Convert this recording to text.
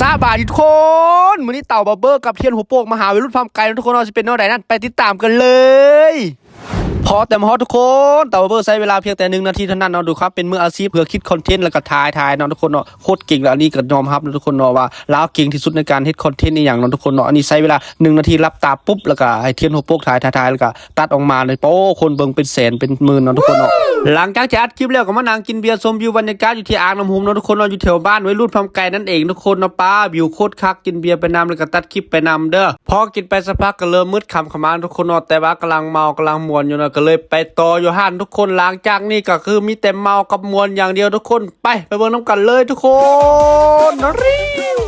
ซาบาดิทุกคนมื้อนี้เต่าบับเบิ้ลกับเทียนหัวโปกมหาวิรุธความไกลทุกคนเราจะเป็นแนวไหนนั่นไปติดตามกันเลยพอแต่มาฮอทุกคนเต่าบับเบิ้ลใช้เวลาเพียงแต่1 นาทีเท่านั้นเนาะดูครับเป็นมืออาชีพเพื่อคิดคอนเทนต์แล้วก็ถ่ายเนาะทุกคนเนาะโคตรเก่งแล้วอันนี้ก็ยอมรับนะทุกคนเนาะว่าลาวเก่งที่สุดในการเฮ็ดคอนเทนต์นี่อย่างเนาะทุกคนเนาะอันนี้ใช้เวลา1 นาทีรับตาปุ๊บแล้วก็ให้เทียนหัวโปกถ่ายแล้วก็ตัดออกมาเลยโป้คนเบิ่งเป็นแสนเป็นหมื่นเนาะทุกคนเนาะหลังจากอัดคลิปแล้วก็มานั่งกินเบียร์ชมวิวบรรยากาศอยู่ที่อ่างน้ำหุมเนาะทุกคนเนาะอยู่แถวบ้านวัยรุ่นพำไกนั่นเองทุกคนเนาะป้าวิวโคตรคักกินเบียร์ไปนำแล้วก็ตัดคลิปไปนำเด้อพอกินไปสักพักก็เริ่มมืดค่ำเข้ามาทุกคนเนาะแต่ว่ากำลังเมากำลังมวนอยู่เนาะก็เลยไปต่ออยู่ห้านทุกคนหลังจากนี้ก็คือมีแต่เมากับมวนอย่างเดียวทุกคนไปเบิ่งน้ำกันเลยทุกคนรีว